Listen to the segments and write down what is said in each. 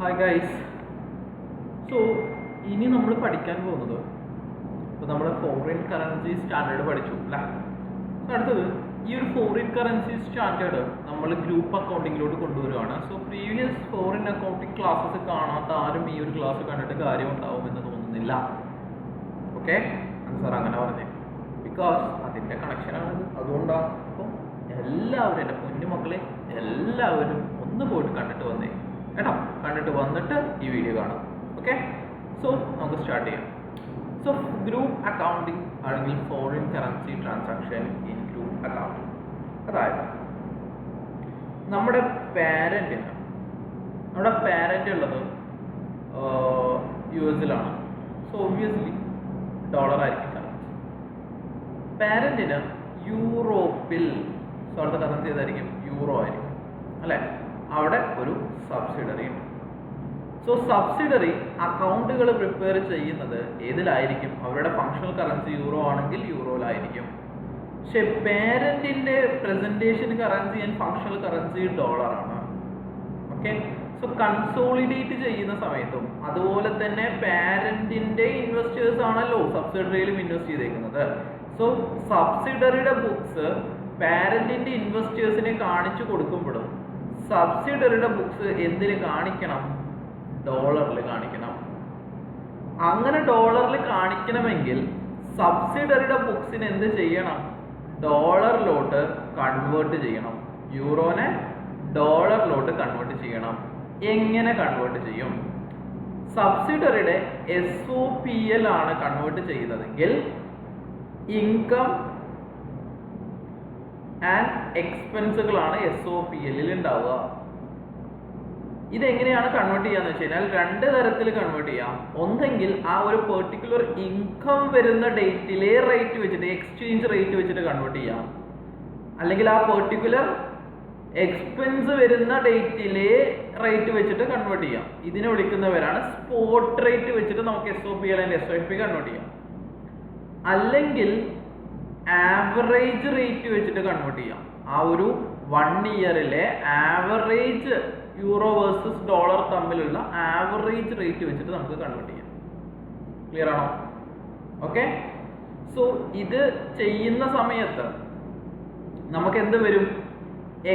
Hi guys. So ഇനി നമ്മൾ പഠിക്കാൻ പോകുന്നത്, ഇപ്പോൾ നമ്മൾ ഫോറിൻ കറൻസി സ്റ്റാൻഡേർഡ് പഠിച്ചു അല്ലേ. അടുത്തത് ഈ ഒരു ഫോറിൻ കറൻസി സ്റ്റാൻഡേർഡ് നമ്മൾ ഗ്രൂപ്പ് അക്കൗണ്ടിങ്ങിലോട്ട് കൊണ്ടുവരികയാണ്. So previous foreign accounting classes കാണാത്ത ആരും ഈ ഒരു ക്ലാസ് കണ്ടിട്ട് കാര്യമുണ്ടാവുമെന്ന് തോന്നുന്നില്ല. ഓക്കെ, സാർ അങ്ങനെ പറഞ്ഞേ, ബിക്കോസ് അതിൻ്റെ കണക്ഷനാണിത്. അതുകൊണ്ടാണ്. അപ്പോൾ എല്ലാവരും, എൻ്റെ കുഞ്ഞു മക്കളെ എല്ലാവരും ഒന്ന് പോയിട്ട് കണ്ടിട്ട് വന്നേ കേട്ടോ. കണ്ടിട്ട് വന്നിട്ട് ഈ വീഡിയോ കാണാം. ഓക്കെ, സോ നമുക്ക് സ്റ്റാർട്ട് ചെയ്യാം. സോ ഗ്രൂപ്പ് അക്കൗണ്ടിങ് അല്ലെങ്കിൽ foreign currency transaction in group accounting, അതായത് നമ്മുടെ പാരൻറ് ഉള്ളത് US സോ ഒബ്വിയസ്ലി ഡോളർ ആയിരിക്കും കറൻസി. പാരൻറ്റിന് യൂറോപ്പിൽ, സോ അടുത്ത കറൻസി ഏതായിരിക്കും? യൂറോ ആയിരിക്കും അല്ലേ. അവിടെ ഒരു സബ്സിഡറി ഉണ്ട്. സോ സബ്സിഡറി അക്കൗണ്ടുകൾ പ്രിപ്പയർ ചെയ്യുന്നത് ഏതിലായിരിക്കും? അവരുടെ ഫങ്ഷണൽ കറൻസി യൂറോ ആണെങ്കിൽ യൂറോയിലായിരിക്കും. പക്ഷെ പേരന്റിന്റെ presentation currency and functional currency ഡോളറാണ്. ഓക്കെ, സോ കൺസോളിഡേറ്റ് ചെയ്യുന്ന സമയത്തും അതുപോലെ തന്നെ പാരന്റിന്റെ ഇൻവെസ്റ്റേഴ്സ് ആണല്ലോ സബ്സിഡറിയിലും ഇൻവെസ്റ്റ് ചെയ്തേക്കുന്നത്. സോ സബ്സിഡറിയുടെ ബുക്സ് പാരന്റിന്റെ ഇൻവെസ്റ്റേഴ്സിനെ കാണിച്ചു കൊടുക്കുമ്പോഴും സബ്സിഡറിയുടെ ബുക്സ് എന്തിൽ കാണിക്കണം? ഡോളറിൽ കാണിക്കണം. അങ്ങനെ ഡോളറിൽ കാണിക്കണമെങ്കിൽ സബ്സിഡറിയുടെ ബുക്സിന് എന്ത് ചെയ്യണം? ഡോളറിലോട്ട് കൺവേർട്ട് ചെയ്യണം. യൂറോനെ ഡോളറിലോട്ട് കൺവേർട്ട് ചെയ്യണം. എങ്ങനെ കൺവേർട്ട് ചെയ്യും? സബ്സിഡറിയുടെ SOPL ആണ് കൺവേർട്ട് ചെയ്യുന്നതെങ്കിൽ ഇൻകം ആൻഡ് എക്സ്പെൻസുകളാണ് SOPL ഉണ്ടാവുക. ഇതെങ്ങനെയാണ് കൺവേർട്ട് ചെയ്യാന്ന് വെച്ച് കഴിഞ്ഞാൽ രണ്ട് തരത്തിൽ കൺവേർട്ട് ചെയ്യാം. ഒന്നെങ്കിൽ ആ ഒരു പെർട്ടിക്കുലർ ഇൻകം വരുന്ന ഡേറ്റിലെ റേറ്റ് വെച്ചിട്ട്, എക്സ്ചേഞ്ച് റേറ്റ് വെച്ചിട്ട് കൺവേർട്ട് ചെയ്യാം. അല്ലെങ്കിൽ ആ പെർട്ടിക്കുലർ എക്സ്പെൻസ് വരുന്ന ഡേറ്റിലെ റേറ്റ് വെച്ചിട്ട് കൺവേർട്ട് ചെയ്യാം. ഇതിനെ വിളിക്കുന്നവരാണ് സ്പോട്ട് റേറ്റ് വെച്ചിട്ട് നമുക്ക് SOPL ആൻഡ് SOFP കൺവേർട്ട് ചെയ്യാം. അല്ലെങ്കിൽ ആവറേജ് റേറ്റ് വെച്ചിട്ട് കൺവേർട്ട് ചെയ്യാം. ആ ഒരു 1 ഇയറിലെ ആവറേജ് യൂറോ വേഴ്സസ് ഡോളർ തമ്മിലുള്ള ആവറേജ് റേറ്റ് വെച്ചിട്ട് നമുക്ക് കൺവേർട്ട് ചെയ്യാം. ക്ലിയർ ആണോ? ഓക്കെ, സോ ഇത് ചെയ്യുന്ന സമയത്ത് നമുക്ക് എന്ത് വരും?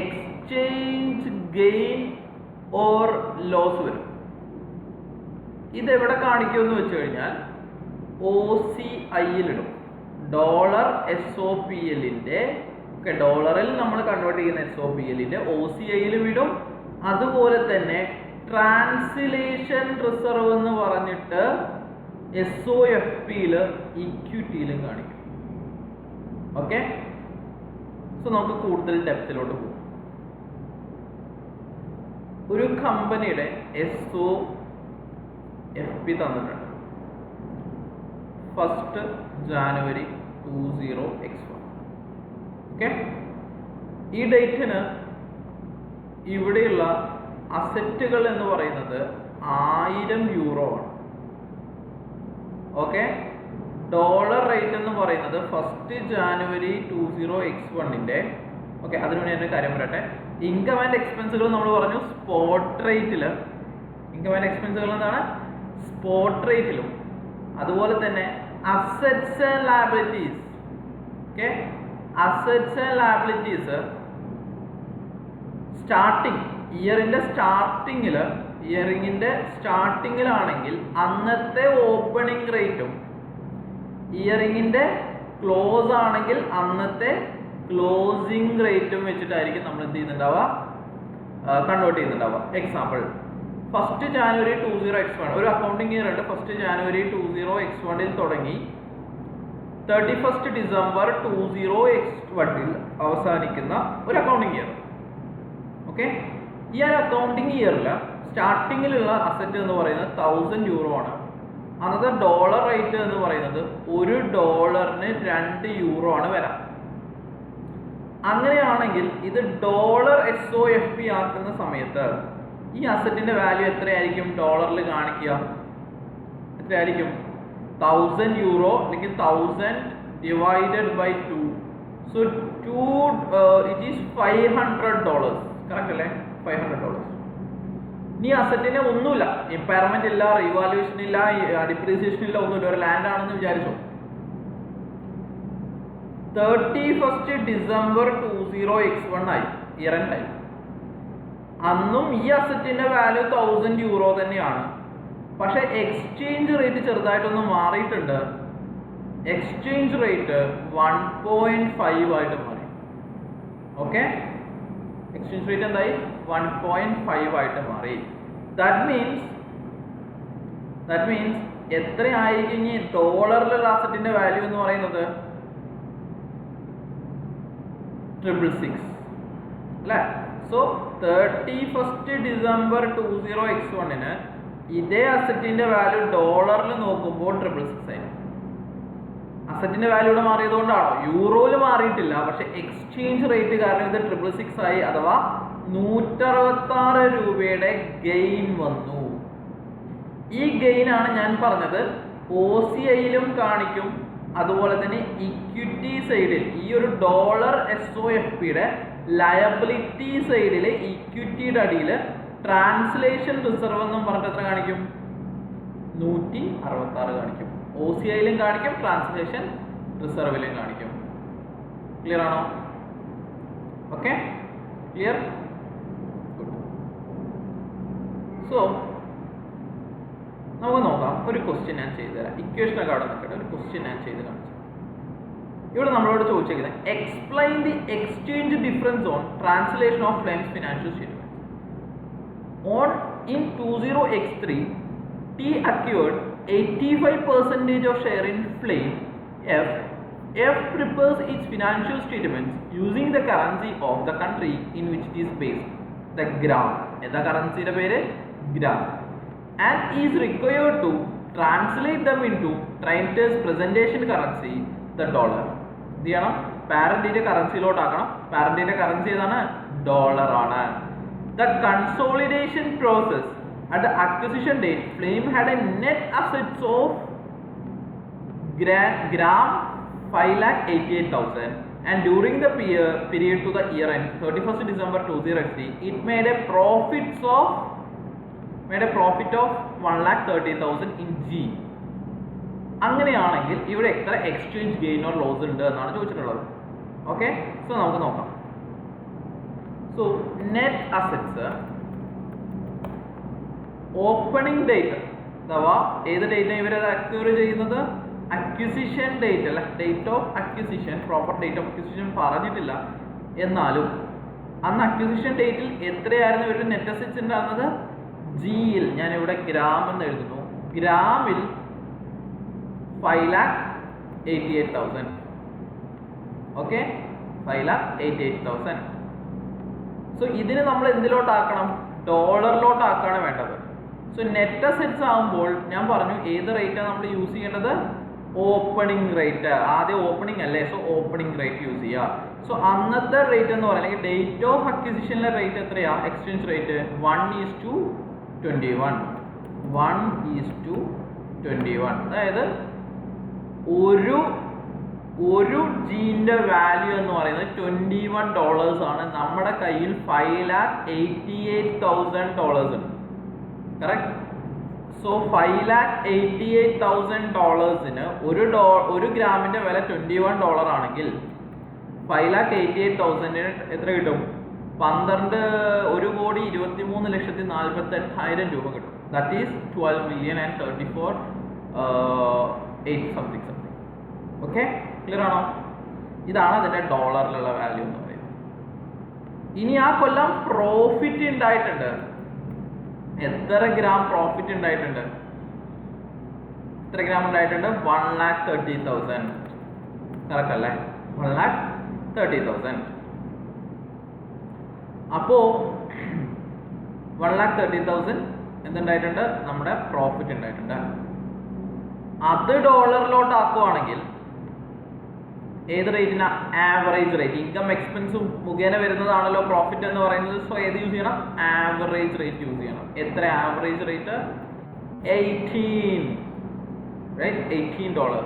എക്സ്ചേഞ്ച് ഗെയിൻ ഓർ ലോസ് വരും. ഇതെവിടെ കാണിക്കുമെന്ന് വെച്ച് കഴിഞ്ഞാൽ OCIയിലിടും. ഡോളർ SOPLന്റെ, ഓക്കെ, ഡോളറിൽ നമ്മൾ കൺവേർട്ട് ചെയ്യുന്ന SOPLന്റെ OCIയിലും ഇടും. അതുപോലെ തന്നെ ട്രാൻസ്ലേഷൻ റിസർവ് എന്ന് പറഞ്ഞിട്ട് SOFPയില് ഇക്വിറ്റിയിലും കാണിക്കും. ഓക്കെ, സോ നമുക്ക് കൂടുതൽ ഡെപ്തിലോട്ട് പോകും. ഒരു കമ്പനിയുടെ SOFP തന്നിട്ടുണ്ട്. 1 ജാനുവരി 2021. ഓക്കെ, ഈ ഡേറ്റിന് ഇവിടെയുള്ള അസറ്റുകൾ എന്ന് പറയുന്നത് 1000 യൂറോ ആണ്. ഓക്കെ, ഡോളർ റേറ്റ് എന്ന് പറയുന്നത് 1 ജാനുവരി 2021ന്റെ, ഓക്കെ, അതിനുവേണ്ടി എൻ്റെ കാര്യം പറയട്ടെ. ഇൻകം ആൻഡ് എക്സ്പെൻസുകൾ നമ്മൾ പറഞ്ഞു സ്പോട്ട് റേറ്റിൽ. ഇൻകം ആൻഡ് എക്സ്പെൻസുകൾ എന്താണ്? സ്പോട്ട് റേറ്റിലും. അതുപോലെ തന്നെ assets and liabilities. Okay, assets and liabilities starting ഇയറിന്റെ സ്റ്റാർട്ടിങ്ങിലാണെങ്കിൽ അന്നത്തെ ഓപ്പണിംഗ് റേറ്റും ഇയറിങ്ങിന്റെ ക്ലോസ് ആണെങ്കിൽ അന്നത്തെ ക്ലോസിംഗ് റേറ്റും വെച്ചിട്ടായിരിക്കും നമ്മൾ എന്ത് ചെയ്യുന്നുണ്ടാവുക? കൺവേർട്ട് ചെയ്യുന്നുണ്ടാവുക. എക്സാമ്പിൾ, 1 ജാനുവരി 2021 ഒരു അക്കൗണ്ടിങ് ഇയർ ഉണ്ട്. 1 ജാനുവരി 2021 തുടങ്ങി 31 ഡിസംബർ 2021 അവസാനിക്കുന്ന ഒരു അക്കൗണ്ടിങ് ഇയർ. ഓക്കെ, ഈ ഒരു അക്കൗണ്ടിങ് ഇയറിൽ സ്റ്റാർട്ടിങ്ങിലുള്ള അസറ്റ് എന്ന് പറയുന്നത് 1000 യൂറോ ആണ്. അന്നത്തെ ഡോളർ റേറ്റ് എന്ന് പറയുന്നത് $1 2 യൂറോ ആണ് വരാം. അങ്ങനെയാണെങ്കിൽ ഇത് ഡോളർ SOFP ആക്കുന്ന സമയത്ത് ഈ അസറ്റിന്റെ വാല്യൂ എത്രയായിരിക്കും? ഡോളറിൽ കാണിക്കുക എത്രയായിരിക്കും? 1000 യൂറോ അല്ലെങ്കിൽ 1000 divided by 2. So it is $500. Correct അല്ലേ? $500. ഇനി അസറ്റിന് ഒന്നുമില്ല, ഇമ്പയർമെന്റ് ഇല്ല, റീവാലുവേഷൻ ഇല്ല, ഡിപ്രീസിയേഷൻ ഇല്ല, ഒന്നുമില്ല, ഒരു ലാൻഡ് ആണെന്ന് വിചാരിച്ചോ. 31st December 20x1 ആയി, ഇയർ എൻഡ് ആയി. അന്നും ഈ അസറ്റിന്റെ വാല്യൂ 1000 euro തന്നെയാണ്. പക്ഷെ എക്സ്ചേഞ്ച് റേറ്റ് ചെറുതായിട്ടൊന്ന് മാറിയിട്ടുണ്ട്. എക്സ്ചേഞ്ച് റേറ്റ് 1.5 ആയിട്ട് മാറി. ഓക്കെ, എക്സ്ചേഞ്ച് റേറ്റ് എന്തായി? 1.5 ആയിട്ട് മാറി. ദാറ്റ് മീൻസ് എത്രയായിരിക്കും ഇനി ഡോളറിലുള്ള അസറ്റിന്റെ വാല്യൂ എന്ന് പറയുന്നത്? 666 അല്ലേ? സോ 31st December 20x1 ഇതേ അസറ്റിന്റെ വാല്യൂ ഡോളറിൽ നോക്കുമ്പോൾ 666 ആയി. അസറ്റിന്റെ വാല്യൂ ഇവിടെ മാറിയത് കൊണ്ടാണോ? യൂറോയിൽ മാറിയിട്ടില്ല, പക്ഷെ എക്സ്ചേഞ്ച് റേറ്റ് കാരണം ഇത് 666 ആയി, അഥവാ 166 രൂപയുടെ ഗെയിൻ വന്നു. ഈ ഗെയിൻ ആണ് ഞാൻ പറഞ്ഞത് OCIയിലും കാണിക്കും, അതുപോലെ തന്നെ ഇക്വിറ്റി സൈഡിൽ ഈ ഒരു ഡോളർ SOFPയുടെ ലയബിലിറ്റി സൈഡിൽ ഇക്വിറ്റിയുടെ അടിയിൽ ട്രാൻസ്ലേഷൻ റിസർവ് എന്നും പറഞ്ഞിട്ട് എത്ര കാണിക്കും? 166 കാണിക്കും. OCIയിലും കാണിക്കും, ട്രാൻസ്ലേഷൻ റിസർവിലും കാണിക്കും. ക്ലിയർ ആണോ? Okay, clear. സോ നമുക്ക് നോക്കാം. ഒരു ക്വസ്റ്റ്യൻ ഞാൻ ചെയ്തു തരാം. ഇക്വേഷനൊക്കെ അവിടെ നിൽക്കട്ടെ, ഒരു ക്വസ്റ്റ്യൻ ഞാൻ ചെയ്ത് കാണിച്ചു. ഇവിടെ നമ്മളോട് ചോദിച്ചിരിക്കുന്നത് explain the exchange difference on translation of flames financial statement. In 20x3, T acquired 85% of share in Flame. F prepares its financial statements using the currency of the country in which it is based, the gram. The currency is gram, and is required to translate them into Trainter's presentation currency, the dollar. The parent currency parent currency dollar. The consolidation process at the acquisition date, Flame had a net assets of gram 5,88,000, and during the period to the year end 31st December 2003, it made a profit of 1,30,000 in G. അങ്ങനെയാണെങ്കിൽ ഇവിടെ എത്ര exchange gain or loss ഉണ്ട് എന്നാണ് ചോദിച്ചിട്ടുള്ളത്. Okay, so നമുക്ക് നോക്കാം. So net assets opening date, അഥവാ ഏത് ഡേറ്റ് ഇവരത് അക്വയർ ചെയ്യുന്നത്? അക്വിസിഷൻ ഡേറ്റ് അല്ല, date of acquisition, proper date of acquisition പറഞ്ഞിട്ടില്ല. എന്നാലും അന്ന് അക്വിസിഷൻ ഡേറ്റിൽ എത്രയായിരുന്നു ഇവരുടെ നെറ്റ് അസറ്റ്സ് ഉണ്ടായിരുന്നത്? ജിയിൽ, ഞാനിവിടെ ഗ്രാം എന്ന് എഴുതുന്നു, ഗ്രാമിൽ 5,88,000. ഓക്കെ, 5,88,000. സോ ഇതിന് നമ്മൾ എന്തിലോട്ടാക്കണം? ഡോളറിലോട്ടാക്കാണ് വേണ്ടത്. സോ നെറ്റ് അസെറ്റ്സ് ആകുമ്പോൾ ഞാൻ പറഞ്ഞു ഏത് റേറ്റാണ് നമ്മൾ യൂസ് ചെയ്യേണ്ടത്? Opening rate. ആദ്യം ഓപ്പണിംഗ് അല്ലേ, സോ ഓപ്പണിംഗ് റേറ്റ് യൂസ് ചെയ്യുക. സോ അന്നത്തെ റേറ്റ് എന്ന് പറയുന്നത് അല്ലെങ്കിൽ ഡേറ്റ് ഓഫ് അക്വിസിഷനിലെ റേറ്റ് എത്രയാ? Exchange rate 1:21. 1:21. അതായത് ഒരു ജീന്റെ വാല്യൂ എന്ന് പറയുന്നത് $21 ആണ്. നമ്മുടെ കയ്യിൽ $5,88,000 ഉണ്ട്. കറക്റ്റ്. സോ $5,88,000 ഒരു ഗ്രാമിന്റെ വില $21 ആണെങ്കിൽ 5,88,000 എത്ര കിട്ടും? 1,23,43,48,000 രൂപ കിട്ടും. That is 12,034,8 something. Okay, clear ആണോ? ഇതാണ് അതിന്റെ ഡോളറിലുള്ള വാല്യൂ എന്ന് പറയുന്നത്. ഇനി ആ കൊല്ലം പ്രോഫിറ്റ് ഉണ്ടായിട്ടുണ്ട്. എത്ര ഗ്രാം പ്രോഫിറ്റ് ഉണ്ടായിട്ടുണ്ട്? എത്ര ഗ്രാം ഉണ്ടായിട്ടുണ്ട്? 1,30,000. കറക്റ്റ് അല്ലേ? 1,30,000. അപ്പോ 1,30,000 എന്തുണ്ടായിട്ടുണ്ട്? നമ്മുടെ പ്രോഫിറ്റ് ഉണ്ടായിട്ടുണ്ട്. അത് ഡോളറിലോട്ട് ആക്കുവാണെങ്കിൽ ഏത് റേറ്റിനാ? Average rate. ഇൻകം എക്സ്പെൻസും മുഖേന വരുന്നതാണല്ലോ പ്രോഫിറ്റ് എന്ന് പറയുന്നത്. സോ ഏത് യൂസ് ചെയ്യണം? ആവറേജ് റേറ്റ് യൂസ് ചെയ്യണം. എത്ര average rate? 18, right? $18.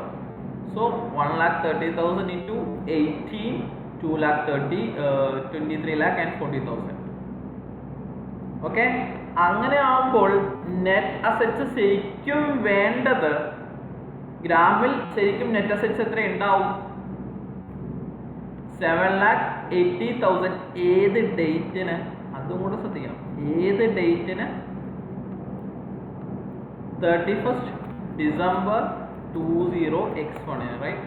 So 1,30,000 into 18, 2,30,000, 23,40,000. Okay, അങ്ങനെ ആവുമ്പോൾ നെറ്റ് അസറ്റ്സ് ശരിക്കും വേണ്ടത് ഗ്രാമിൽ ശരിക്കും നെറ്റ് അസറ്റ്സ് എത്ര ഉണ്ടാവും? 7,80,000. ഏത് ഡേറ്റിന്? അതും കൂടെ ശ്രദ്ധിക്കണം. ഏത് ഡേറ്റിന്? 31st December 20x1, right?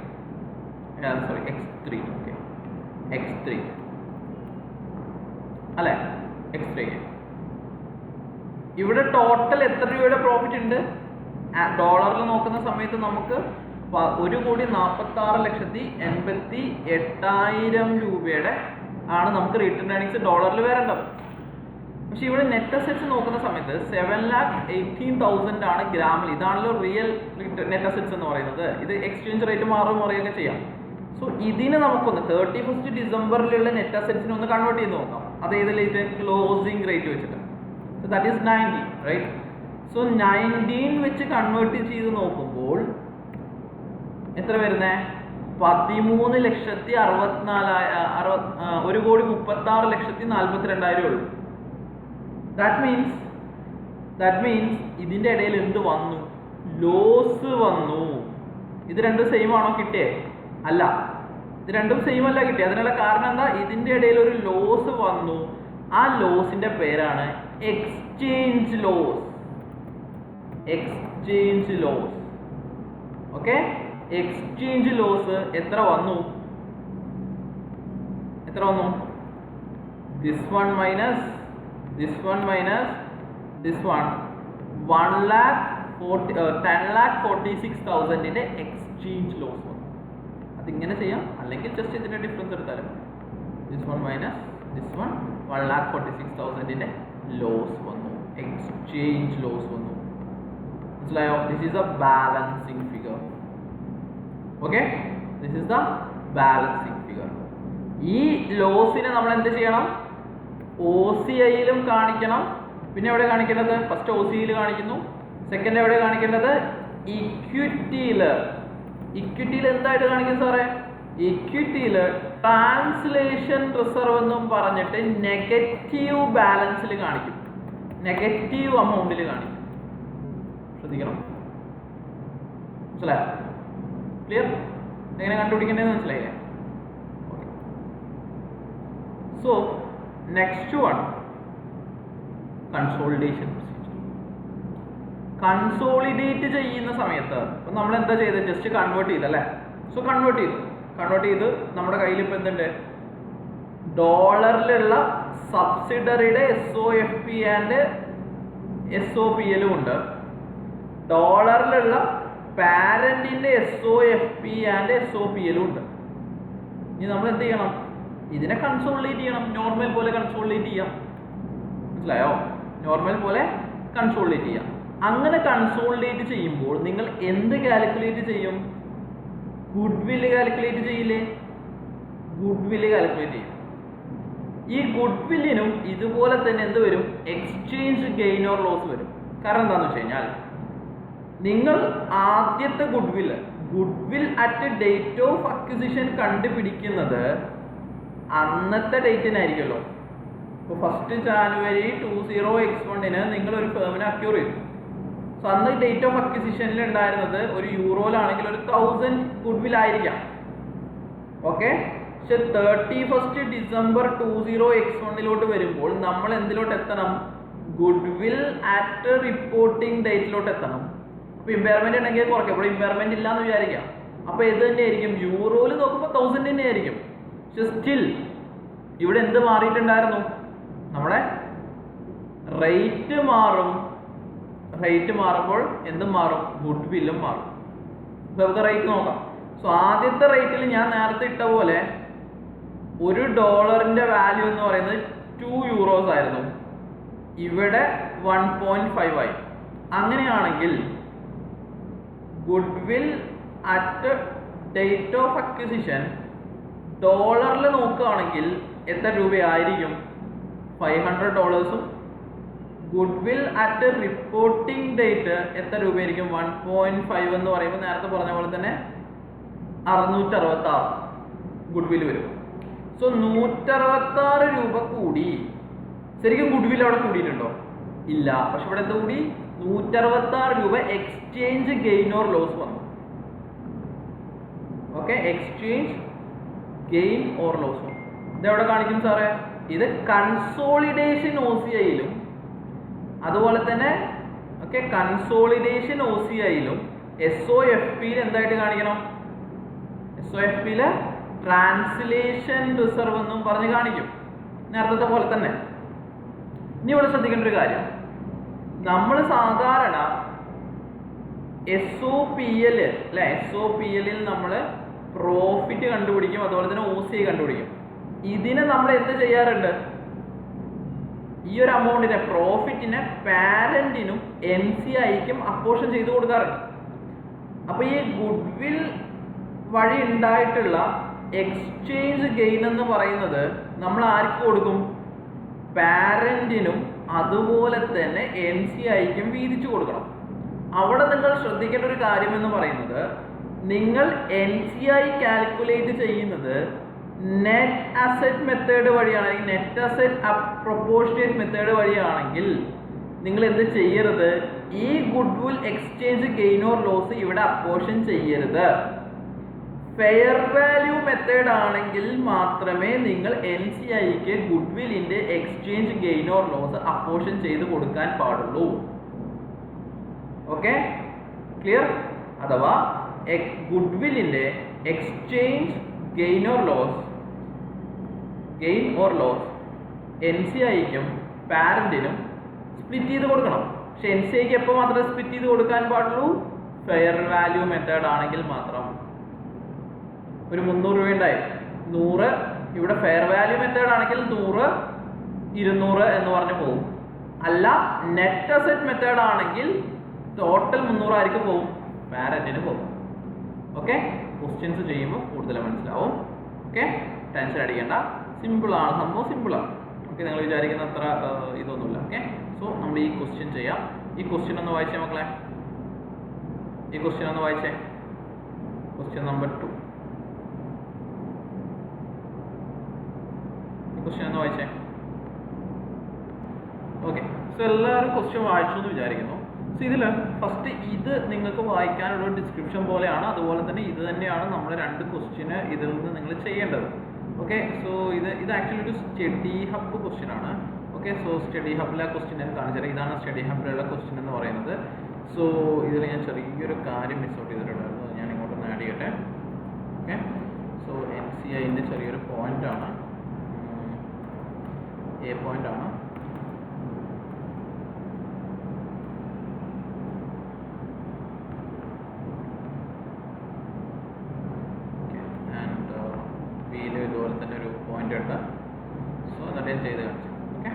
Sorry, x3. Okay, x3 അല്ലേ? x3. ഇവിടെ ടോട്ടൽ എത്ര രൂപയുടെ പ്രോഫിറ്റ് ഉണ്ട്? ഡോളറിൽ നോക്കുന്ന സമയത്ത് നമുക്ക് 1,46,88,000 രൂപയുടെ ആണ് നമുക്ക് റിട്ടേൺ ഏർണിങ്സ് ഡോളറിൽ വരേണ്ടത്. പക്ഷെ ഇവിടെ നെറ്റ് അസറ്റ്സ് നോക്കുന്ന സമയത്ത് 7,18,000 ആണ് ഗ്രാമിൽ. ഇതാണല്ലോ റിയൽ നെറ്റ് അസറ്റ്സ് എന്ന് പറയുന്നത്. ഇത് എക്സ്ചേഞ്ച് റേറ്റ് മാറുകയൊക്കെ ചെയ്യാം. സോ ഇതിന് നമുക്കൊന്ന് 31st ഡിസംബറിലുള്ള നെറ്റ് അസറ്റ്സിനെ ഒന്ന് കൺവേർട്ട് ചെയ്ത് നോക്കാം. അത് ഏതിലേക്ക്? ക്ലോസിംഗ് റേറ്റ് വെച്ചിട്ട്. So that is 90, right? So 19 വെച്ച് കൺവേർട്ട് ചെയ്ത് നോക്കുമ്പോൾ എത്ര വരുന്നേ? 1,36,42,000 ഉള്ളൂ. ദാറ്റ് മീൻസ് ഇതിന്റെ ഇടയിൽ എന്ത് വന്നു? ലോസ് വന്നു. ഇത് രണ്ടും സെയിം ആണോ കിട്ടിയേ? അല്ല, ഇത് രണ്ടും സെയിം അല്ല കിട്ടിയത്. അതിനുള്ള കാരണം എന്താ? ഇതിന്റെ ഇടയിൽ ഒരു ലോസ് വന്നു. ആ ലോസിന്റെ പേരാണ് exchange loss. Exchange loss. Okay, exchange loss എത്ര വന്നു? this one minus this one minus this one, 10,46,000 ന്റെ എക്സ്ചേഞ്ച് ലോസ് വന്നു. അതിങ്ങനെ ചെയ്യാം, അല്ലെങ്കിൽ ജസ്റ്റ് ഇതിന്റെ ഡിഫറൻസ് എടുത്താലും this one minus this one, 1,46,000 ന്റെ ലോസ് വന്നു, എക്സ്ചേഞ്ച് ലോസ് വന്നു. മനസ്സിലായോ? This is A balancing figure. Okay, this is the balancing figure. ഈ ലോസിനെ നമ്മൾ എന്ത് ചെയ്യണം? OCIയിലും കാണിക്കണം. പിന്നെ എവിടെ കാണിക്കേണ്ടത്? ഫസ്റ്റ് OCIയിൽ കാണിക്കുന്നു. സെക്കൻഡ് എവിടെ കാണിക്കേണ്ടത്? ഇക്വിറ്റിയിൽ. ഇക്വിറ്റിയിൽ എന്തായിട്ട് കാണിക്കും സാറേ? ഇക്വിറ്റിയിൽ ട്രാൻസ്ലേഷൻ റിസർവ് എന്നും പറഞ്ഞിട്ട് നെഗറ്റീവ് ബാലൻസിൽ കാണിക്കും, നെഗറ്റീവ് അമൗണ്ടിൽ കാണിക്കും. ശ്രദ്ധിക്കണം. മനസ്സിലായോ? ക്ലിയർ? എങ്ങനെ കണ്ടുപിടിക്കേണ്ടതെന്ന് മനസ്സിലായില്ലേ? So next one, consolidation procedure. Consolidate ചെയ്യുന്ന സമയത്ത് ഇപ്പം നമ്മൾ എന്താ ചെയ്തത്? ജസ്റ്റ് കൺവേർട്ട് ചെയ്തല്ലേ? സോ കൺവേർട്ട് ചെയ്ത് നമ്മുടെ കയ്യിൽ ഇപ്പം എന്തുണ്ട്? ഡോളറിലുള്ള സബ്സിഡറിയുടെ SOFP ആൻഡ് SOPL ഉണ്ട്. ഡോളറിലുള്ള പാരന്റിന്റെ SOFP ആൻഡ് SOPL ഉണ്ട്. ഇനി നമ്മൾ എന്ത് ചെയ്യണം? ഇതിനെ കൺസോളിഡേറ്റ് ചെയ്യണം. നോർമൽ പോലെ കൺസോളിഡേറ്റ് ചെയ്യാം. മനസ്സിലായോ? നോർമൽ പോലെ കൺസോളിഡേറ്റ് ചെയ്യാം. അങ്ങനെ കൺസോളിഡേറ്റ് ചെയ്യുമ്പോൾ നിങ്ങൾ എന്ത് കാൽക്കുലേറ്റ് ചെയ്യും? ഗുഡ് വില്ല് കാൽക്കുലേറ്റ് ചെയ്യില്ലേ? ഗുഡ് വില്ല് കാൽക്കുലേറ്റ് ചെയ്യും. ഈ ഗുഡ് വില്ലിനും ഇതുപോലെ തന്നെ എന്ത് വരും? എക്സ്ചേഞ്ച് ഗെയിൻ ഓർ ലോസ് വരും. കാരണം എന്താണെന്ന് വെച്ച് കഴിഞ്ഞാൽ നിങ്ങൾ ആദ്യത്തെ good will at date of acquisition കണ്ടുപിടിക്കുന്നത് അന്നത്തെ ഡേറ്റിനായിരിക്കുമല്ലോ. ഇപ്പോൾ 1st January 20x1 നിങ്ങൾ ഒരു ഫേമിനെ അക്യൂർ ചെയ്തു. സോ അന്ന് ഡേറ്റ് ഓഫ് അക്വിസിഷനിൽ ഉണ്ടായിരുന്നത് ഒരു യൂറോയിലാണെങ്കിൽ 1,000 ഗുഡ് വിൽ ആയിരിക്കാം. ഓക്കെ, പക്ഷെ 31st December 20x1 വരുമ്പോൾ നമ്മൾ എന്തിലോട്ട് എത്തണം? ഗുഡ് വിൽ അറ്റ് റിപ്പോർട്ടിംഗ് ഡേറ്റിലോട്ട് എത്തണം. അപ്പോൾ ഇമ്പയർമെന്റ് ഉണ്ടെങ്കിൽ കുറയ്ക്കും. അപ്പോൾ ഇമ്പയർമെന്റ് ഇല്ലാന്ന് വിചാരിക്കാം. അപ്പോൾ ഇത് തന്നെയായിരിക്കും. യൂറോയിൽ നോക്കുമ്പോൾ 1,000 തന്നെയായിരിക്കും. പക്ഷെ സ്റ്റിൽ ഇവിടെ എന്ത് മാറിയിട്ടുണ്ടായിരുന്നു? നമ്മുടെ റേറ്റ് മാറും. റേറ്റ് മാറുമ്പോൾ എന്തും മാറും? ഗുഡ് വില്ലും മാറും. ഇപ്പോൾ നമുക്ക് റേറ്റ് നോക്കാം. സോ ആദ്യത്തെ റേറ്റിൽ ഞാൻ നേരത്തെ ഇട്ട പോലെ $1 വാല്യൂ എന്ന് പറയുന്നത് 2 യൂറോസ് ആയിരുന്നു. ഇവിടെ 1.5 ആയി. അങ്ങനെയാണെങ്കിൽ goodwill at date of acquisition ഡോളറിൽ നോക്കുകയാണെങ്കിൽ എത്ര രൂപയായിരിക്കും? $500. Goodwill at reporting date എത്ര രൂപയായിരിക്കും? 1.5 എന്ന് പറയുമ്പോൾ നേരത്തെ പറഞ്ഞ പോലെ തന്നെ 666 ഗുഡ് വിൽ വരും. സോ 166 രൂപ കൂടി ശരിക്കും ഗുഡ്വിൽ അവിടെ കൂടിയിട്ടുണ്ടോ? ഇല്ല. പക്ഷെ ഇവിടെ എന്ത് കൂടി? 166 രൂപ എക്സ്ചേഞ്ച് ഗെയിൻ ഓർ ലോസ് വന്നു. Okay, exchange gain or loss വന്നു. ഇതെവിടെ കാണിക്കും സാറേ? ഇത് കൺസോളിഡേഷൻ OCIയിലും അതുപോലെ തന്നെ ഓക്കെ കൺസോളിഡേഷൻ OCIയിലും SOFPയിൽ എന്തായിട്ട് കാണിക്കണം? SOFPയിൽ ട്രാൻസ്ലേഷൻ റിസർവ് എന്നും പറഞ്ഞ് കാണിക്കും, നേരത്തെ പോലെ തന്നെ. ഇനി ഇവിടെ ശ്രദ്ധിക്കേണ്ട ഒരു കാര്യം, നമ്മൾ സാധാരണ SOPL അല്ലെ, SOPLൽ നമ്മൾ പ്രോഫിറ്റ് കണ്ടുപിടിക്കും, അതുപോലെ തന്നെ OCI കണ്ടുപിടിക്കും. ഇതിനെ നമ്മൾ എന്ത് ചെയ്യാറുണ്ട്? ഈ ഒരു അമൗണ്ടിനെ, പ്രോഫിറ്റിനെ പാരന്റിനും NCIക്കും അപ്പോർഷൻ ചെയ്ത് കൊടുക്കാറുണ്ട്. അപ്പൊ ഈ ഗുഡ്വിൽ വഴി ഉണ്ടായിട്ടുള്ള എക്സ്ചേഞ്ച് ഗെയിൻ എന്ന് പറയുന്നത് നമ്മൾ ആർക്ക് കൊടുക്കും? പാരന്റിനും അതുപോലെ തന്നെ NCIക്കും വീതിച്ചു കൊടുക്കണം. അവിടെ നിങ്ങൾ ശ്രദ്ധിക്കേണ്ട ഒരു കാര്യം എന്ന് പറയുന്നത്, നിങ്ങൾ NCI കാൽക്കുലേറ്റ് ചെയ്യുന്നത് നെറ്റ് അസറ്റ് മെത്തേഡ് വഴിയാണെങ്കിൽ, നെറ്റ് അസറ്റ് പ്രൊപ്പോർഷനേറ്റ് മെത്തേഡ് വഴിയാണെങ്കിൽ നിങ്ങൾ എന്ത് ചെയ്യരുത്? ഈ goodwill exchange gain or loss ഇവിടെ അപ്പോർഷൻ ചെയ്യരുത്. ഫെയർ വാല്യൂ മെത്തേഡ് ആണെങ്കിൽ മാത്രമേ നിങ്ങൾ NCIക്ക് ഗുഡ്വില്ലിന്റെ exchange gain or loss apportion ചെയ്ത് കൊടുക്കാൻ പാടുള്ളൂ. Okay, clear? അഥവാ ഗുഡ്വില്ലിന്റെ എക്സ്ചേഞ്ച് ഗെയിൻ ഓർ ലോസ് NCIക്കും പാരന്റിനും സ്പ്ലിറ്റ് ചെയ്ത് കൊടുക്കണം. പക്ഷെ NCIക്ക് എപ്പോൾ മാത്രമേ സ്പ്ലിറ്റ് ചെയ്ത് കൊടുക്കാൻ പാടുള്ളൂ? ഫെയർ വാല്യൂ മെത്തേഡ് ആണെങ്കിൽ മാത്രം. ഒരു 300 രൂപ ഉണ്ടായി, 100 ഇവിടെ ഫെയർ വാല്യൂ മെത്തേഡ് ആണെങ്കിൽ 100 200 എന്ന് പറഞ്ഞു പോകും. അല്ല, നെറ്റ് അസറ്റ് മെത്തേഡ് ആണെങ്കിൽ ടോട്ടൽ 300 ആയിരിക്കും പോകും, പാരന്റിന് പോകും. ഓക്കെ, ക്വസ്റ്റ്യൻസ് ചെയ്യുമ്പോൾ കൂടുതൽ മനസ്സിലാവും. ഓക്കെ, ടെൻഷൻ അടിക്കേണ്ട, സിമ്പിൾ ആണ്, സംഭവം സിമ്പിളാണ്. ഓക്കെ, നിങ്ങൾ വിചാരിക്കുന്ന അത്ര ഇതൊന്നുമില്ല. ഓക്കെ, സോ നമ്മൾ ഈ ക്വസ്റ്റ്യൻ ചെയ്യാം. ഈ ക്വസ്റ്റ്യൻ ഒന്ന് വായിച്ചേ മക്കളെ, ഈ ക്വസ്റ്റ്യൻ ഒന്ന് വായിച്ചേ. ക്വസ്റ്റ്യൻ നമ്പർ 2, ഈ ക്വസ്റ്റ്യൻ ഒന്ന് വായിച്ചേ. ഓക്കെ, സോ എല്ലാവരും ക്വസ്റ്റ്യൻ വായിച്ചു എന്ന് വിചാരിക്കുന്നു. സോ ഇതിൽ ഫസ്റ്റ് ഇത് നിങ്ങൾക്ക് വായിക്കാനുള്ള ഡിസ്ക്രിപ്ഷൻ പോലെയാണ്, അതുപോലെ തന്നെ ഇത് തന്നെയാണ് നമ്മൾ 2 ക്വസ്റ്റ്യന് ഇതിൽ നിന്ന് നിങ്ങൾ ചെയ്യേണ്ടത്. ഓക്കെ, സോ ഇത് ആക്ച്വലി ഒരു സ്റ്റഡി ഹബ് ക്വസ്റ്റ്യൻ ആണ്. ഓക്കെ, സോ സ്റ്റഡി ഹബിലെ ക്വസ്റ്റ്യൻ ഞാൻ കാണിച്ചത് ഇതാണ് സ്റ്റഡി ഹബിലുള്ള ക്വസ്റ്റ്യൻ എന്ന് പറയുന്നത്. സോ ഇതിൽ ഞാൻ ചെറിയൊരു കാര്യം മിസ് ഔട്ട് ചെയ്തിട്ടുണ്ടായിരുന്നു, ഞാൻ ഇങ്ങോട്ടൊന്ന് ആഡ് ചെയ്യട്ടെ. ഓക്കെ, സോ NCIൻ്റെ ചെറിയൊരു പോയിന്റാണ്, A പോയിന്റ് ആണ്. ഇതുപോലെ തന്നെ ഒരു പോയിന്റ് ഉണ്ട്. സോ എന്നിട്ട് ഞാൻ ചെയ്ത് കാണിച്ചു. ഓക്കെ,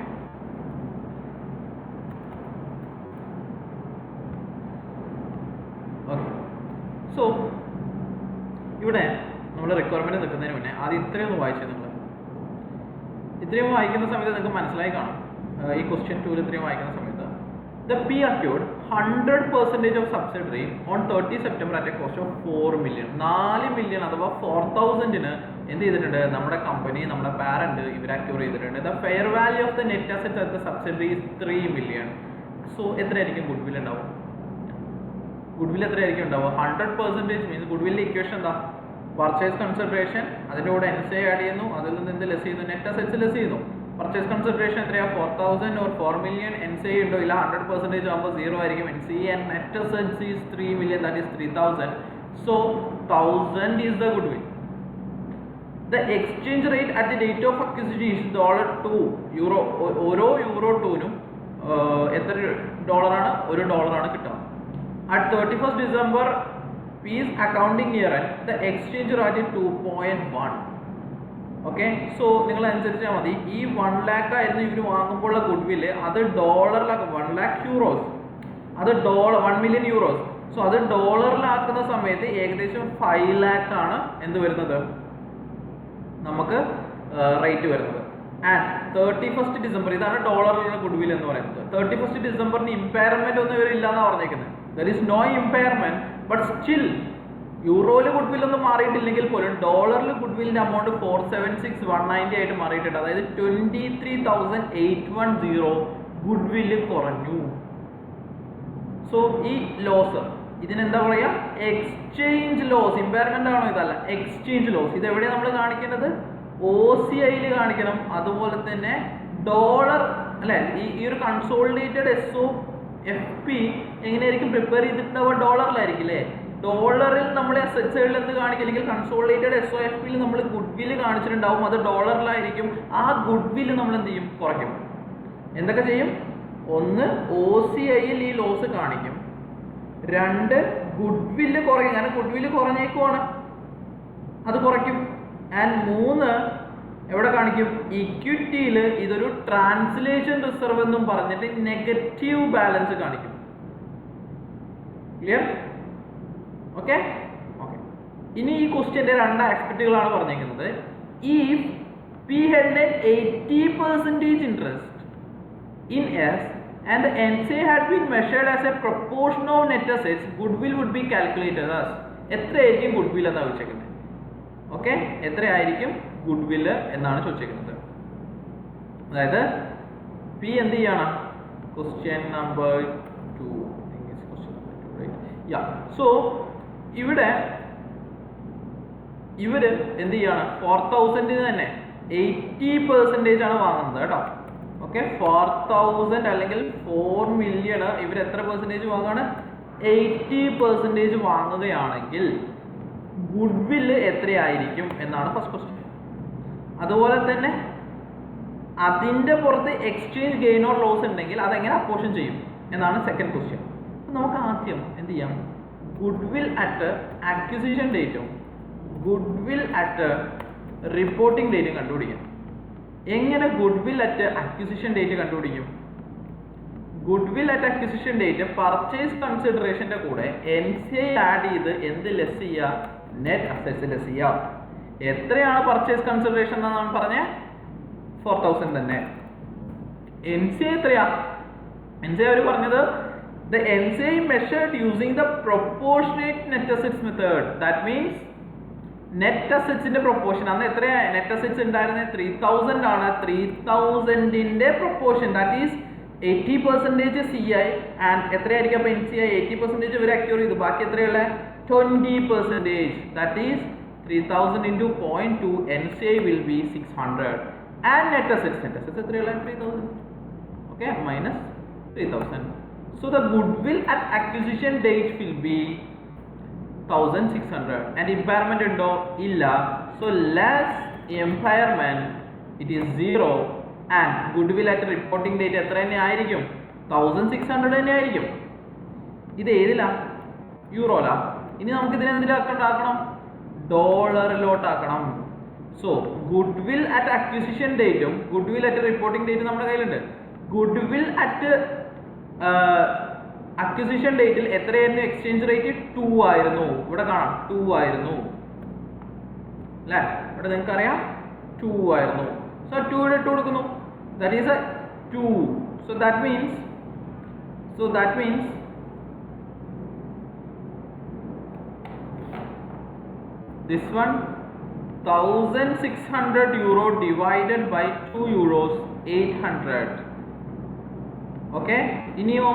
ഓക്കെ, സോ ഇവിടെ നമ്മൾ റിക്വയർമെന്റ് നിൽക്കുന്നതിന് മുന്നേ ആദ്യം ഇത്രയും ഒന്ന് വായിച്ചത്. നിങ്ങൾ ഇത്രയും വായിക്കുന്ന സമയത്ത് നിങ്ങൾക്ക് മനസ്സിലായി കാണും, ഈ ക്വസ്റ്റ്യൻ 2 ഇത്രയും വായിക്കുന്ന സമയത്ത് the P acquired 100% of subsidiary on 30 September at a cost of 4 million. 4 million അഥവാ 4000-ന് എന്ത് ചെയ്തിട്ടുണ്ട്? നമ്മുടെ കമ്പനി, നമ്മുടെ പാരന്റ് ഇവർ അക്വയർ ചെയ്തിട്ടുണ്ട്. The fair value of the net asset at the subsidiary is 3 million. So എത്രയായിരിക്കും ഗുഡ്വിൽ ഉണ്ടാവും? ഗുഡ്വിൽ എത്രയായിരിക്കും ഉണ്ടാവുക? 100% മീൻസ് ഗുഡ്വില്ലിന്റെ ഇക്വേഷൻ എന്താ? പർച്ചേസ് കൺസിഡറേഷൻ, അതിൻ്റെ കൂടെ NCI ആഡ് ചെയ്യുന്നു, അതിൽ നിന്ന് എന്ത് ലെസ് ചെയ്യുന്നു? നെറ്റ് അസറ്റ്സ് ലെസ് ചെയ്യുന്നു. പർച്ചേസ് കൺസിഡറേഷൻ എത്രയാ? 4000 or 4 million. NCI ഉണ്ടോ? ഇല്ല, 100% ആകുമ്പോൾ 0 ആയിരിക്കും NCI. And net assets is 3 million, that is 3000. So 1000 is the goodwill. The exchange rate at the date of acquisition is $2. ഓരോ euro 2-നും എത്ര ഡോളറാണ്? $1 കിട്ടുക. At 31st December is accounting year end, the exchange rate is 2.1. Okay, so നിങ്ങൾ അനുസരിച്ചാൽ മതി. ഈ 1 lakh ആയിരുന്നു ഇവർ വാങ്ങുമ്പോഴുള്ള ഗുഡ്വില്ല്, അത് ഡോളറിലാക്കും. 1 lakh euros, അത് 1 million euros. സോ അത് ഡോളറിലാക്കുന്ന സമയത്ത് ഏകദേശം 5 lakh ആണ് എന്ത് വരുന്നത്? നമുക്ക് റേറ്റ് വരുന്നത്. ആൻഡ് 31st December, ഇതാണ് ഡോളറിലുള്ള ഗുഡ്വിൽ എന്ന് പറയുന്നത്. 31st December ഇമ്പയർമെന്റ് ഒന്നും ഇവരില്ല എന്നാണ് പറഞ്ഞേക്കുന്നത്. There is no impairment, but still യൂറോയിൽ ഗുഡ് വിൽ ഒന്നും മാറിയിട്ടില്ലെങ്കിൽ പോലും ഡോളറിൽ ഗുഡ് വില്ലിന്റെ amount 476,190 ആയിട്ട് മാറിയിട്ടുണ്ട്. അതായത് 23,810 ഗുഡ് വില്ല് കുറഞ്ഞു. സോ ഈ ലോസ് ഇതിനെന്താ പറയാ? Exchange loss. ഇമ്പയർമെന്റ് ആണോ? ഇതല്ല, എക്സ്ചേഞ്ച് ലോസ്. ഇത് എവിടെയാണ് നമ്മൾ കാണിക്കേണ്ടത്? OCIയിൽ കാണിക്കണം. അതുപോലെ തന്നെ ഡോളർ അല്ലെ, ഈ ഒരു കൺസോളിഡേറ്റഡ് SOFP എങ്ങനെയായിരിക്കും പ്രിപ്പയർ ചെയ്തിട്ടുണ്ടാവുക? ഡോളറിലായിരിക്കും അല്ലേ? ഡോളറിൽ നമ്മൾ അസറ്റ് സൈഡിൽ എന്ത് കാണിക്കും? അല്ലെങ്കിൽ കൺസോളിഡേറ്റഡ് SOFPയിൽ നമ്മൾ ഗുഡ് വില്ല് കാണിച്ചിട്ടുണ്ടാവും, അത് ഡോളറിലായിരിക്കും. ആ ഗുഡ് വില്ല് നമ്മൾ എന്ത് ചെയ്യും? കുറയ്ക്കും. എന്തൊക്കെ ചെയ്യും? ഒന്ന്, OCIയിൽ ഈ ലോസ് കാണിക്കും. രണ്ട്, ഗുഡ് വില്ല് കുറയും, കാരണം ഗുഡ് വില്ല് കുറഞ്ഞേക്കുവാണ്, അത് കുറയ്ക്കും. ആൻഡ് മൂന്ന്, എവിടെ കാണിക്കും? ഇക്വിറ്റിയിൽ ഇതൊരു ട്രാൻസ്ലേഷൻ റിസർവ് എന്നും പറഞ്ഞിട്ട് നെഗറ്റീവ് ബാലൻസ് കാണിക്കും. ക്ലിയർ? Okay okay. ഇനി ഈ ക്വസ്റ്റ്യന്റെ രണ്ട് ആസ്പെക്റ്റുകളാണ് പറഞ്ഞേക്കുന്നത്. If P head 80% interest in S and the NCA had been measured as a proportion of net assets, goodwill would be calculated as എത്രയായിരിക്കും ഗുഡ്വിൽ എന്നാണ് ചോദിച്ചേക്കുന്നത്. Okay, എത്രയായിരിക്കും ഗുഡ്വിൽ എന്നാണ് ചോദിച്ചേക്കുന്നത്. അതായത് പി എന്ത് ചെയ്യണം? Question number 2. സോ ഇവിടെ ഇവര് എന്ത് ചെയ്യാണ്? 4,000 തന്നെ 80% ആണ് വാങ്ങുന്നത് കേട്ടോ. ഓക്കെ, 4,000 അല്ലെങ്കിൽ 4 മില്യൺ ഇവർ എത്ര പെർസെൻറ്റേജ് വാങ്ങുകയാണ്? 80% വാങ്ങുകയാണെങ്കിൽ ഗുഡ്വില്ല് എത്രയായിരിക്കും എന്നാണ് ഫസ്റ്റ് ക്വസ്റ്റ്യൻ. അതുപോലെ തന്നെ അതിൻ്റെ പുറത്ത് എക്സ്ചേഞ്ച് ഗെയിൻ ഓർ ലോസ് ഉണ്ടെങ്കിൽ അതെങ്ങനെ അപ്പോർഷൻ ചെയ്യും എന്നാണ് സെക്കൻഡ് ക്വസ്റ്റ്യൻ. നമുക്ക് ആദ്യം എന്ത് ചെയ്യാം? ഗുഡ്വിൽ അറ്റ് അക്വിസിഷൻ ഡേറ്റും ഗുഡ്വിൽ അറ്റ് റിപ്പോർട്ടിംഗ് ഡേറ്റും കണ്ടുപിടിക്കാം. എങ്ങനെ ഗുഡ്വിൽ അറ്റ് അക്വിസിഷൻ ഡേറ്റ് കണ്ടുപിടിക്കും? Goodwill at acquisition date purchase കൺസിഡറേഷന്റെ കൂടെ NCA ആഡ് ചെയ്ത് എന്ത് ലെസ് ചെയ്യുക? നെറ്റ് അസറ്റ്സ് ലെസ് ചെയ്യുക. എത്രയാണ് പർച്ചേസ് കൺസിഡറേഷൻ എന്നാണ് പറഞ്ഞ? 4,000 തന്നെ. NCA എത്രയാ? NCA അവർ പറഞ്ഞത് the NCA measured using the proportionate net assets method. That means net അസറ്റ്സിന്റെ പ്രൊപ്പോർഷൻ അന്ന് എത്രയാ നെറ്റ് അസറ്റ്സ് ഉണ്ടായിരുന്നത്? 3,000 ആണ്. 3,000ന്റെ proportion that is 80% CI and എത്രയായിരിക്കും? അപ്പൊ NCI 80% ഇവർ അക്യൂർ ചെയ്തു. ബാക്കി എത്രയുള്ള? 20%. That is 3,000 into 0.2. NCI will be 600 and net assets എത്രയുള്ള? 3,000. Okay, minus 3,000. So the goodwill at acquisition date will be 1,600 and impairment ഉണ്ടോ? ഇല്ല. So less impairment, it is 0 and goodwill at reporting date എത്ര തന്നെ ആയിരിക്കും? 1,600 തന്നെ ആയിരിക്കും. ഇത് ഏതിലാ? യൂറോലാ. ഇനി നമുക്ക് ഇതിനെ എന്തിലാക്കണം? ഡോളറിലോട്ടാക്കണം. സോ ഗുഡ്വിൽ അറ്റ് അക്വിസിഷൻ ഡേറ്റും ഗുഡ്വിൽ അറ്റ് റിപ്പോർട്ടിംഗ് ഡേറ്റും നമ്മുടെ കയ്യിലുണ്ട്. ഗുഡ്വിൽ അറ്റ് അക്വിസിഷൻ ഡേറ്റിൽ എത്രയായിരുന്നു എക്സ്ചേഞ്ച് റേറ്റ്? 2 ആയിരുന്നു. ഇവിടെ കാണാം 2 ആയിരുന്നു അല്ലേ? ഇവിടെ നിങ്ങൾക്ക് അറിയാം 2 ആയിരുന്നു. സോ 2 ഇവിടെ ഇട്ട് കൊടുക്കുന്നു. That is 2. So that means this one 1,600 euro divided by 2 euros 800. Okay, ഇനിയോ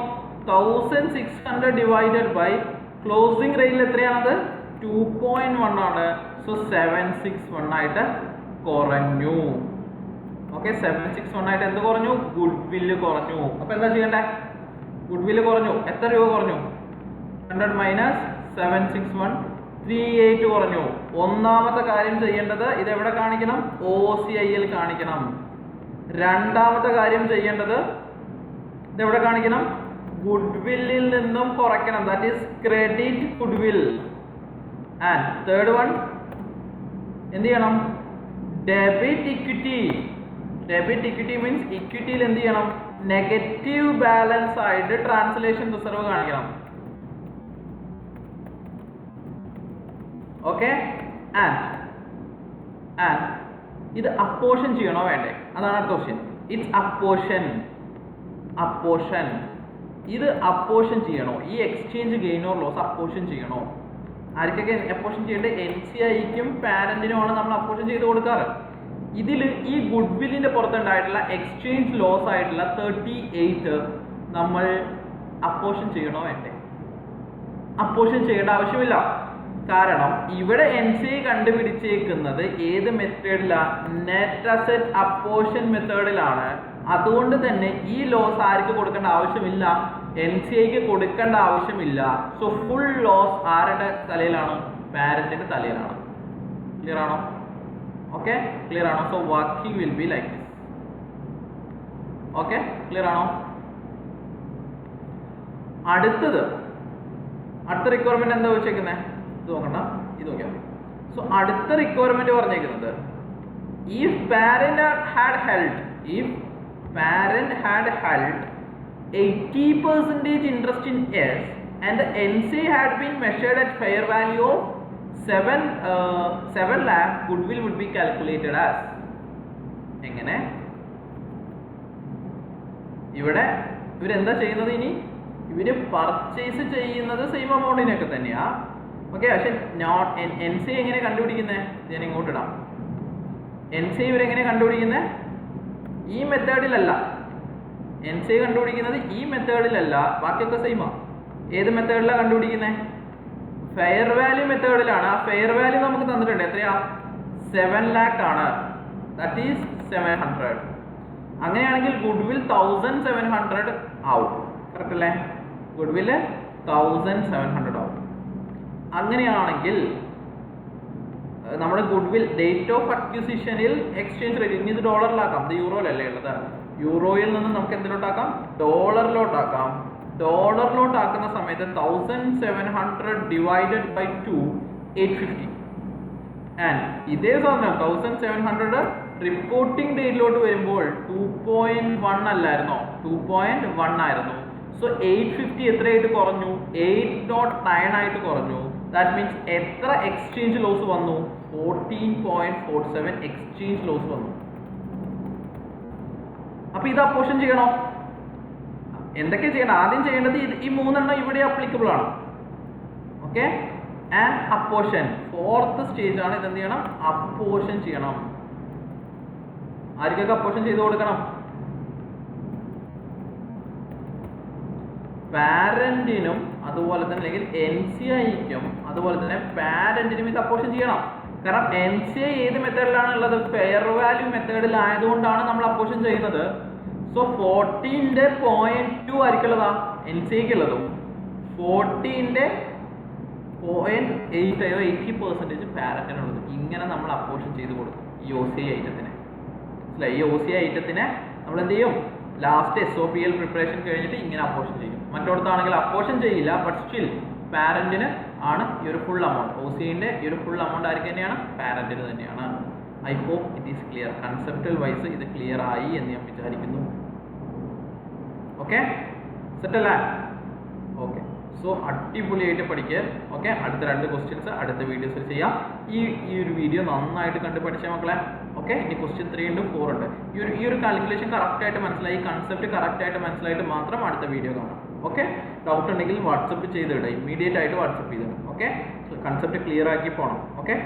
1,600 ഡിവൈഡഡ് ബൈ ക്ലോസിംഗ് റേറ്റിൽ എത്രയാണത്? 2.1 ആണ്. സോ 761 ആയിട്ട് കുറഞ്ഞു. ഓക്കെ, 761 ആയിട്ട് എന്ത് കുറഞ്ഞു? ഗുഡ്വില്ല് കുറഞ്ഞു. അപ്പൊ എന്താ ചെയ്യണ്ടേ? ഗുഡ്വില്ല് കുറഞ്ഞു. എത്ര രൂപ കുറഞ്ഞു? 100 മൈനസ് 761 38 കുറഞ്ഞു. ഒന്നാമത്തെ കാര്യം ചെയ്യേണ്ടത് ഇത് എവിടെ കാണിക്കണം? OCIയിൽ കാണിക്കണം. രണ്ടാമത്തെ കാര്യം ചെയ്യേണ്ടത് ഇത് എവിടെ കാണിക്കണം? ഗുഡ്വില്ലിൽ നിന്നും കുറയ്ക്കണം. That is credit goodwill. And third one എന്ത് ചെയ്യണം? Debit equity. Debit equity means ഇക്വിറ്റിയിൽ എന്ത് ചെയ്യണം? നെഗറ്റീവ് ബാലൻസ് ആയിട്ട് ട്രാൻസ്ലേഷൻ റിസർവ് കാണിക്കണം. ഓക്കെ, ആൻഡ് ഇത് അപ്പോർഷൻ ചെയ്യണോ വേണ്ടേ? അതാണ് അടുത്ത ക്വസ്റ്റ്യൻ. It's apportion. ഇത് അപ്പോർഷൻ ചെയ്യണോ? ഈ exchange gain or loss apportion ചെയ്യണോ? ആർക്കൊക്കെ അപ്പോർഷൻ ചെയ്യേണ്ടത്? NCIക്കും പാരന്റിനുമാണ് നമ്മൾ അപ്പോർഷൻ ചെയ്ത് കൊടുക്കാറ്. ഇതിൽ ഈ ഗുഡ് വില്ലിന്റെ പുറത്തുണ്ടായിട്ടുള്ള എക്സ്ചേഞ്ച് ലോസ് ആയിട്ടുള്ള 38 നമ്മൾ അപ്പോർഷൻ ചെയ്യണോ വേണ്ടേ? അപ്പോർഷൻ ചെയ്യേണ്ട ആവശ്യമില്ല. കാരണം ഇവിടെ NCI കണ്ടുപിടിച്ചേക്കുന്നത് ഏത് മെത്തേഡിലാണ്? നെറ്റ് അസറ്റ് അപ്പോർഷൻ മെത്തേഡിലാണ്. അതുകൊണ്ട് തന്നെ ഈ ലോസ് ആർക്ക് കൊടുക്കേണ്ട ആവശ്യമില്ല? NCIക്ക് കൊടുക്കേണ്ട ആവശ്യമില്ല. സോ ഫുൾ ലോസ് ആരുടെ തലയിലാണ്? പാരന്റിന്റെ തലയിലാണ്. ക്ലിയർ ആണോ? ഓക്കെ, ക്ലിയർ ആണോ? So working will be like this. Okay, clear ആണോ? അടുത്ത റിക്വയർമെന്റ് എന്താ വെച്ചേക്കുന്നത്? ഇത് നോക്കണ്ട, ഇത് നോക്കിയാൽ മതി. സോ അടുത്ത റിക്വയർമെന്റ് പറഞ്ഞേക്കുന്നത് if parent had held 80% interest in S and the NCI had been measured at fair value of 7 lakh, goodwill would be calculated as. എങ്ങനെ? ഇവിടെ ഇവരെന്താ ചെയ്യുന്നത്? ഇനി ഇവര് പർച്ചേസ് ചെയ്യുന്നത് സെയിം അമൗണ്ടിനൊക്കെ തന്നെയാ. ഓക്കെ, പക്ഷെ NCI എങ്ങനെ കണ്ടുപിടിക്കുന്നത്? ഞാൻ ഇങ്ങോട്ട് ഇടാം. NCI ഇവരെങ്ങനെ കണ്ടുപിടിക്കുന്നത്? ഈ മെത്തേഡിലല്ല. NCI കണ്ടുപിടിക്കുന്നത് ഈ മെത്തേഡിലല്ല, ബാക്കിയൊക്കെ സെയിമാ. ഏത് മെത്തേഡിലാണ് കണ്ടുപിടിക്കുന്നത്? ഫെയർ വാല്യൂ മെത്തേഡിലാണ്. ആ ഫെയർ വാല്യൂ നമുക്ക് തന്നിട്ടുണ്ട്. എത്രയാ? 7 lakh ആണ്. That is 700. അങ്ങനെയാണെങ്കിൽ ഗുഡ്വിൽ 1700 ആവും. കറക്റ്റ് അല്ലേ? ഗുഡ്വിൽ 1700 ആവും. അങ്ങനെയാണെങ്കിൽ നമ്മുടെ ഗുഡ്വിൽ ഡേറ്റ് ഓഫ് അക്വിസിഷനിൽ എക്സ്ചേഞ്ച് റേറ്റ്, ഇനി ഇത് ഡോളറിലാക്കാം, ഇത് യൂറോയിലല്ലേ ഉള്ളത്. യൂറോയിൽ നിന്ന് നമുക്ക് എന്തിലോട്ടാക്കാം? ഡോളറിലോട്ടാക്കാം. ഡോളറിലോട്ടാക്കുന്ന സമയത്ത് 1700 ഡിവൈഡഡ് ബൈ 2 850. ആൻഡ് ഇതേ സാധനം 1700 റിപ്പോർട്ടിംഗ് ഡേറ്റിലോട്ട് വരുമ്പോൾ 2.1 അല്ലായിരുന്നോ? 2.1 ആയിരുന്നു. സോ 850 എത്രയായിട്ട് കുറഞ്ഞു? 809 ആയിട്ട് കുറഞ്ഞു. ദാറ്റ് മീൻസ് എത്ര എക്സ്ചേഞ്ച് ലോസ് വന്നു? 14.47 എക്സ്ചേഞ്ച് ലോസ് വന്നു. അപ്പൊ ഇത് അപ്പോർഷൻ ചെയ്യണോ? എന്തൊക്കെ ചെയ്യണം? ആദ്യം ചെയ്യേണ്ടത് ഈ 3 എണ്ണം ഇവിടെ അപ്ലിക്കബിൾ ആണ്. Okay, and apportion 4th stage ആണ്. ഇതെന്ത് ചെയ്യണം? അപ്പോർഷൻ ചെയ്യണം. ആർക്കൊക്കെ അപ്പോർഷൻ ചെയ്ത് കൊടുക്കണം? പാരന്റിനും അതുപോലെ തന്നെ അല്ലെങ്കിൽ NCIക്കും അതുപോലെ തന്നെ പാരന്റിനും ഇത് അപ്പോർഷൻ ചെയ്യണം. കാരണം NCI ഏത് മെത്തേഡിലാണ് ഉള്ളത്? ഫെയർ വാല്യൂ മെത്തേഡിലായതുകൊണ്ടാണ് നമ്മൾ അപ്പോർഷൻ ചെയ്യുന്നത്. സോ 14ന്റെ 0.2 ആയിരിക്കുള്ളതാ NCIക്ക് ഉള്ളതും, 14ന്റെ 0.8 80% പാരന്റിനുള്ളത്. ഇങ്ങനെ നമ്മൾ അപ്പോർഷൻ ചെയ്ത് കൊടുക്കും ഈ OCI ഐറ്റത്തിന്. ഈ OCI ഐറ്റത്തിനെ നമ്മൾ എന്ത് ചെയ്യും? ലാസ്റ്റ് SOPL പ്രിപ്പറേഷൻ കഴിഞ്ഞിട്ട് ഇങ്ങനെ അപ്പോർഷൻ ചെയ്യും. മറ്റോടത്താണെങ്കിൽ അപ്പോർഷൻ ചെയ്യില്ല, ബട്ട് സ്റ്റിൽ പാരന്റിന് ആണ് ഈ ഒരു ഫുൾ എമൗണ്ട്. OCIന്റെ ഈ ഒരു ഫുൾ എമൗണ്ട് ആർക്ക് തന്നെയാണ്? പാരന്റിന് തന്നെയാണ്. I hope it is clear. Conceptual wise ഇത് ക്ലിയർ ആയി എന്ന് ഞാൻ വിചാരിക്കുന്നു. ഓക്കെ, സെറ്റ് അല്ലേ? ഓക്കെ, സോ അടിപൊളിയായിട്ട് പഠിക്കുക. ഓക്കെ, അടുത്ത 2 ക്വസ്റ്റ്യൻസ് അടുത്ത വീഡിയോസിൽ ചെയ്യാം. ഈ ഒരു വീഡിയോ നന്നായിട്ട് കണ്ടു പഠിച്ച മക്കളെ. ഓക്കെ, ഇനി ക്വസ്റ്റ്യൻ 3 ഉണ്ട്, 4 ഉണ്ട്. ഈ ഒരു കാൽക്കുലേഷൻ കറക്റ്റായിട്ട് മനസ്സിലായി, കൺസെപ്റ്റ് കറക്റ്റായിട്ട് മനസ്സിലായിട്ട് മാത്രം അടുത്ത വീഡിയോ കാണാം. ഓക്കെ, ഡൗട്ട് ഉണ്ടെങ്കിൽ വാട്സപ്പ് ചെയ്തിടുക, ഇമ്മീഡിയറ്റ് ആയിട്ട് വാട്സപ്പ് ചെയ്തിടുക. ഓക്കെ, കൺസെപ്റ്റ് ക്ലിയർ ആക്കി പോകണം. ഓക്കെ.